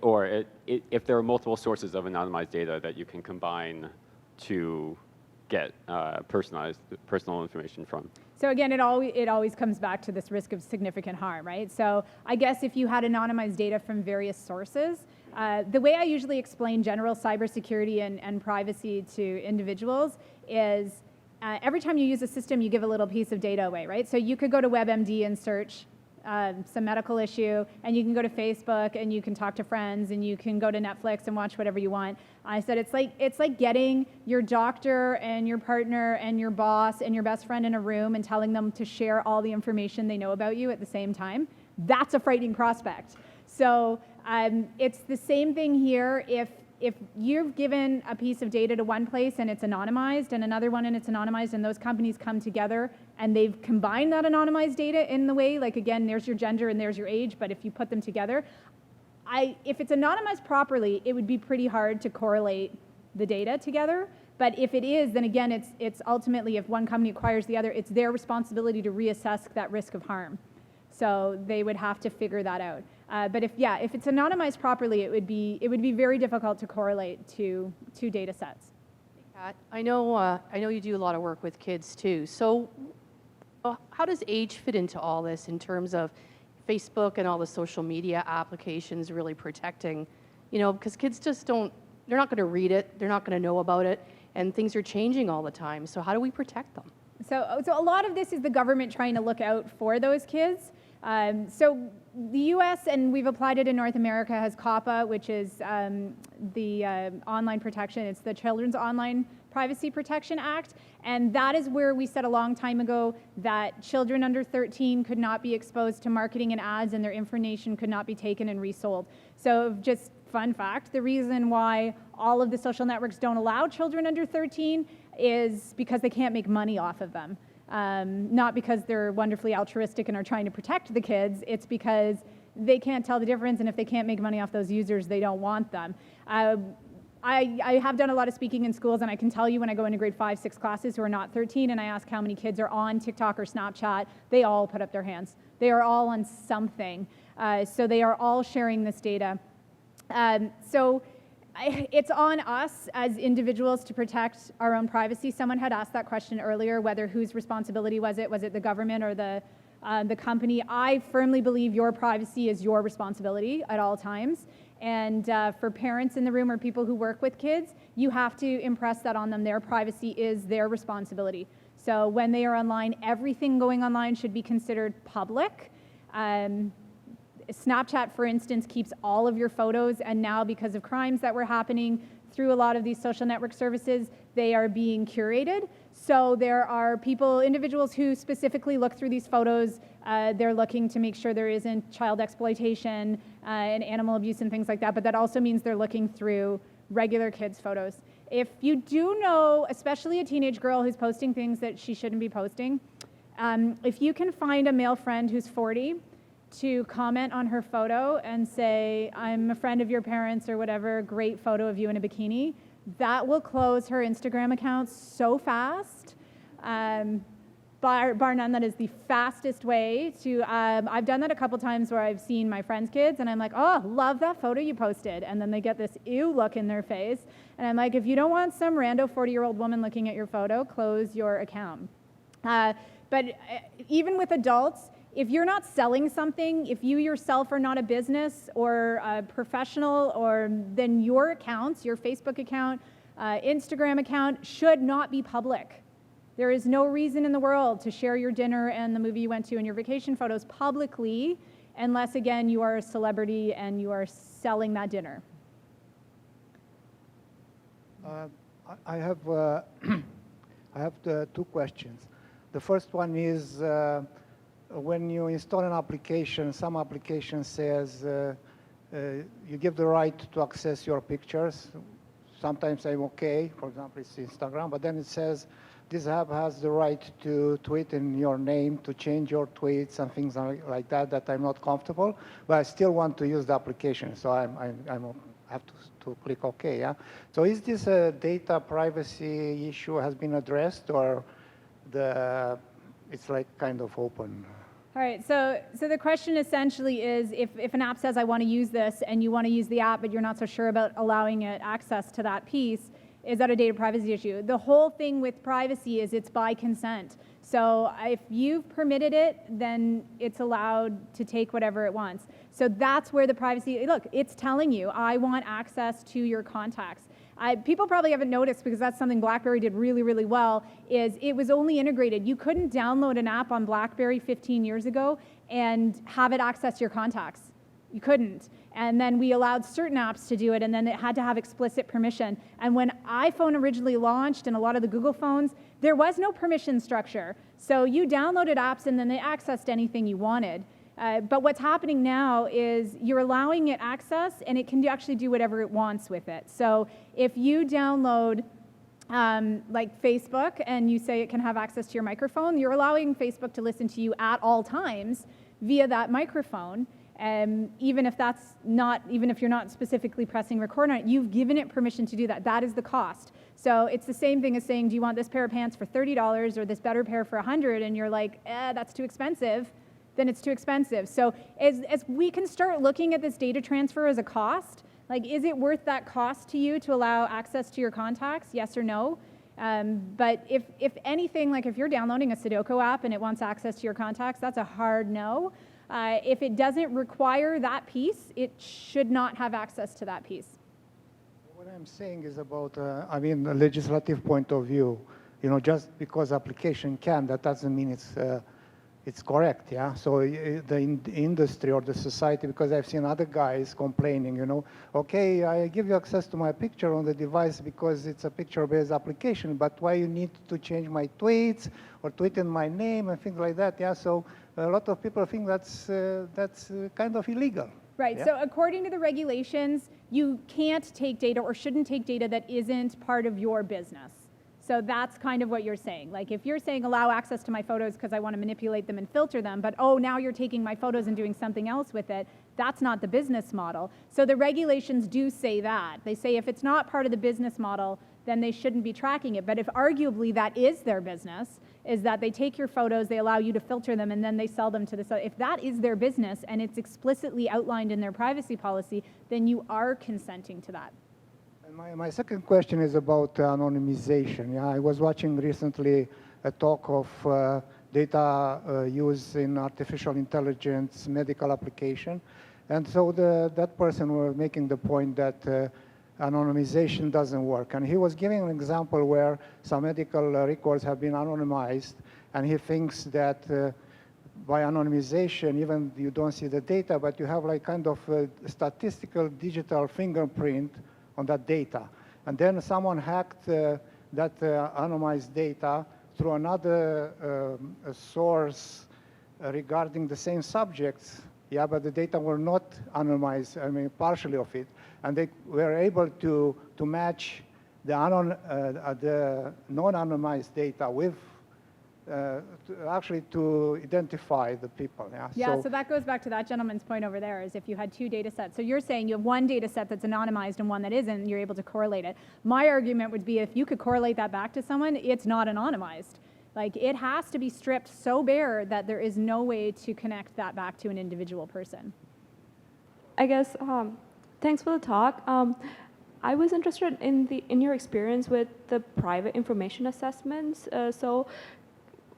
if there are multiple sources of anonymized data that you can combine to get personal information from. So again, it always comes back to this risk of significant harm, right? So I guess if you had anonymized data from various sources, the way I usually explain general cybersecurity and privacy to individuals is every time you use a system, you give a little piece of data away, right? So you could go to WebMD and search some medical issue, and you can go to Facebook and you can talk to friends, and you can go to Netflix and watch whatever you want. I said it's like getting your doctor and your partner and your boss and your best friend in a room and telling them to share all the information they know about you at the same time. That's a frightening prospect. So it's the same thing here. If you've given a piece of data to one place and it's anonymized, and another one and it's anonymized, and those companies come together and they've combined that anonymized data in the way, like again, there's your gender and there's your age, but if you put them together, if it's anonymized properly, it would be pretty hard to correlate the data together. But if it is, then again, it's ultimately, if one company acquires the other, it's their responsibility to reassess that risk of harm. So they would have to figure that out. But if it's anonymized properly, it would be very difficult to correlate to data sets. Kat, I know you do a lot of work with kids too. So how does age fit into all this in terms of Facebook and all the social media applications really protecting, because kids just they're not going to read it, they're not going to know about it, and things are changing all the time. So how do we protect them? So a lot of this is the government trying to look out for those kids. So the U.S., and we've applied it in North America, has COPPA, which is the online protection. It's the Children's Online Privacy Protection Act. And that is where we said a long time ago that children under 13 could not be exposed to marketing and ads, and their information could not be taken and resold. So just fun fact, the reason why all of the social networks don't allow children under 13 is because they can't make money off of them. Not because they're wonderfully altruistic and are trying to protect the kids, it's because they can't tell the difference, and if they can't make money off those users, they don't want them. I have done a lot of speaking in schools, and I can tell you when I go into grade 5, 6 classes who are not 13 and I ask how many kids are on TikTok or Snapchat, they all put up their hands. They are all on something. So they are all sharing this data. So it's on us as individuals to protect our own privacy. Someone had asked that question earlier, whether whose responsibility was it? Was it the government or the company? I firmly believe your privacy is your responsibility at all times. And for parents in the room or people who work with kids, you have to impress that on them. Their privacy is their responsibility. So when they are online, everything going online should be considered public. Snapchat, for instance, keeps all of your photos, and now because of crimes that were happening through a lot of these social network services, they are being curated. So there are individuals who specifically look through these photos. They're looking to make sure there isn't child exploitation and animal abuse and things like that, but that also means they're looking through regular kids' photos. If you do know, especially a teenage girl who's posting things that she shouldn't be posting, if you can find a male friend who's 40 to comment on her photo and say, I'm a friend of your parents or whatever, great photo of you in a bikini, that will close her Instagram account so fast. Bar none, that is the fastest way to, I've done that a couple times where I've seen my friends' kids and I'm like, oh, love that photo you posted. And then they get this ew look in their face. And I'm like, if you don't want some rando 40-year-old woman looking at your photo, close your account. But even with adults, if you're not selling something, if you yourself are not a business or a professional, then your accounts, your Facebook account, Instagram account should not be public. There is no reason in the world to share your dinner and the movie you went to and your vacation photos publicly, unless, again, you are a celebrity and you are selling that dinner. I have two questions. The first one is, when you install an application, some application says you give the right to access your pictures. Sometimes I'm okay, for example, it's Instagram, but then it says this app has the right to tweet in your name, to change your tweets and things like that I'm not comfortable, but I still want to use the application, so I have to click OK, yeah? So is this a data privacy issue has been addressed, or it's like kind of open? All right, so the question essentially is if an app says I want to use this and you want to use the app but you're not so sure about allowing it access to that piece, is that a data privacy issue? The whole thing with privacy is it's by consent. So if you've permitted it, then it's allowed to take whatever it wants. So that's where the privacy, look, it's telling you, I want access to your contacts. People probably haven't noticed, because that's something BlackBerry did really, really well, is it was only integrated. You couldn't download an app on BlackBerry 15 years ago and have it access your contacts. You couldn't. And then we allowed certain apps to do it, and then it had to have explicit permission. And when iPhone originally launched and a lot of the Google phones, there was no permission structure. So you downloaded apps and then they accessed anything you wanted. But what's happening now is you're allowing it access, and it can actually do whatever it wants with it. So if you download like Facebook and you say it can have access to your microphone, you're allowing Facebook to listen to you at all times via that microphone. Even if you're not specifically pressing record on it, you've given it permission to do that. That is the cost. So it's the same thing as saying, do you want this pair of pants for $30 or this better pair for $100? And you're like, that's too expensive. Then it's too expensive. So as we can start looking at this data transfer as a cost, like, is it worth that cost to you to allow access to your contacts, yes or no? But if anything, like if you're downloading a Sudoku app and it wants access to your contacts, that's a hard no. If it doesn't require that piece, it should not have access to that piece. What I'm saying is about, a legislative point of view. Just because application can, that doesn't mean it's correct, yeah? So the industry or the society, because I've seen other guys complaining, okay, I give you access to my picture on the device because it's a picture-based application, but why you need to change my tweets or tweet in my name and things like that, yeah? So a lot of people think that's kind of illegal. Right, yeah? So according to the regulations, you can't take data or shouldn't take data that isn't part of your business. So that's kind of what you're saying. Like, if you're saying allow access to my photos because I want to manipulate them and filter them, but now you're taking my photos and doing something else with it, that's not the business model. So the regulations do say that. They say if it's not part of the business model, then they shouldn't be tracking it. But if arguably that is their business, is that they take your photos, they allow you to filter them, and then they sell them to if that is their business and it's explicitly outlined in their privacy policy, then you are consenting to that. My second question is about anonymization. Yeah, I was watching recently a talk of data use in artificial intelligence medical application. And so that person was making the point that anonymization doesn't work. And he was giving an example where some medical records have been anonymized, and he thinks that by anonymization, even you don't see the data, but you have like kind of a statistical digital fingerprint on that data. and then someone hacked that anonymized data through another source regarding the same subjects, yeah, but the data were not anonymized, I mean, partially of it, and they were able to match the non-anonymized data with actually to identify the people. Yeah, Yeah, so that goes back to that gentleman's point over there, is if you had two data sets. So you're saying you have one data set that's anonymized and one that isn't, and you're able to correlate it. My argument would be if you could correlate that back to someone, it's not anonymized. Like, it has to be stripped so bare that there is no way to connect that back to an individual person. I guess, thanks for the talk. I was interested in your experience with the private information assessments. So,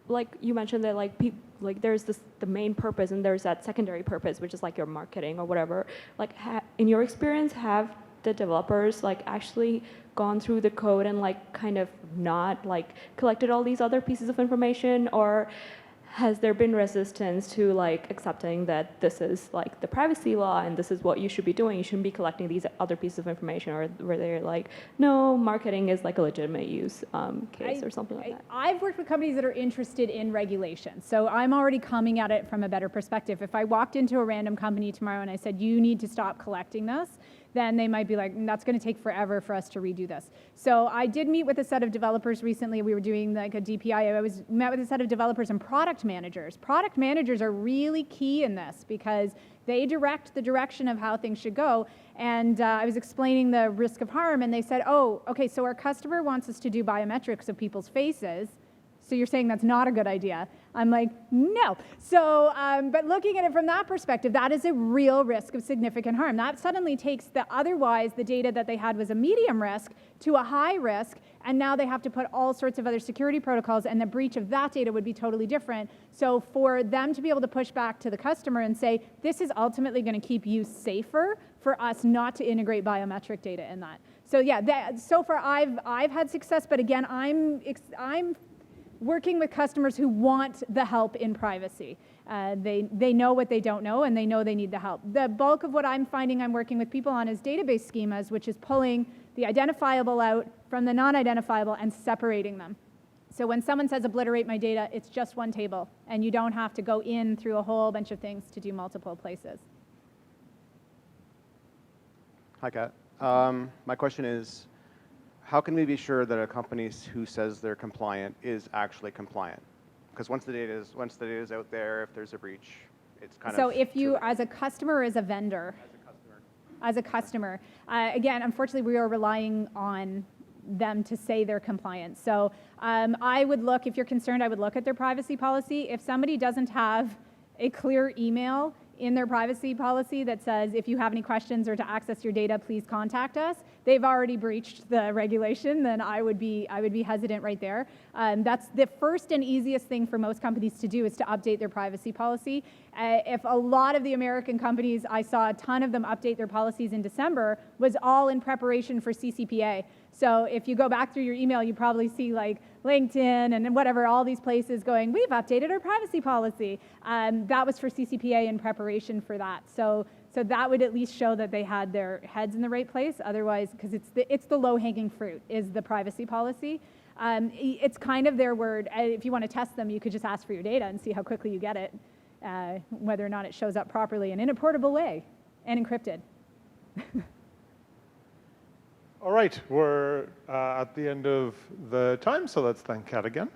like you mentioned that like there's the main purpose and there's that secondary purpose, which is like your marketing or whatever. Like, in your experience, have the developers like actually gone through the code and like kind of not like collected all these other pieces of information, or has there been resistance to like accepting that this is like the privacy law and this is what you should be doing? You shouldn't be collecting these other pieces of information, or were they like, no, marketing is like a legitimate use case or something like that? I've worked with companies that are interested in regulation, so I'm already coming at it from a better perspective. If I walked into a random company tomorrow and I said, you need to stop collecting this, then they might be like, that's going to take forever for us to redo this. So I did meet with a set of developers recently. We were doing like a DPI. I met with a set of developers and product managers. Product managers are really key in this because they direct the direction of how things should go. And I was explaining the risk of harm, and they said, oh, okay, so our customer wants us to do biometrics of people's faces. So you're saying that's not a good idea? I'm like, no. So, but looking at it from that perspective, that is a real risk of significant harm. That suddenly takes the data that they had was a medium risk to a high risk, and now they have to put all sorts of other security protocols, and the breach of that data would be totally different. So for them to be able to push back to the customer and say, this is ultimately going to keep you safer for us not to integrate biometric data in that. So yeah, so far I've had success, but again, I'm working with customers who want the help in privacy. They know what they don't know, and they know they need the help. The bulk of what I'm finding I'm working with people on is database schemas, which is pulling the identifiable out from the non-identifiable and separating them. So when someone says obliterate my data, it's just one table, and you don't have to go in through a whole bunch of things to do multiple places. Hi, Kat. My question is, how can we be sure that a company who says they're compliant is actually compliant? Because once the data is out there, if there's a breach, it's kind of... So if you, as a customer or as a vendor? As a customer. Again, unfortunately, we are relying on them to say they're compliant. So I would look, if you're concerned, I would look at their privacy policy. If somebody doesn't have a clear email in their privacy policy that says, if you have any questions or to access your data, please contact us, they've already breached the regulation, then I would be hesitant right there. That's the first and easiest thing for most companies to do, is to update their privacy policy. If a lot of the American companies, I saw a ton of them update their policies in December, was all in preparation for CCPA. So if you go back through your email, you probably see like LinkedIn and whatever, all these places going, we've updated our privacy policy. That was for CCPA in preparation for that. So that would at least show that they had their heads in the right place. Otherwise, because it's the low-hanging fruit, is the privacy policy. It's kind of their word. If you want to test them, you could just ask for your data and see how quickly you get it, whether or not it shows up properly and in a portable way and encrypted. All right, we're at the end of the time, so let's thank Kat again.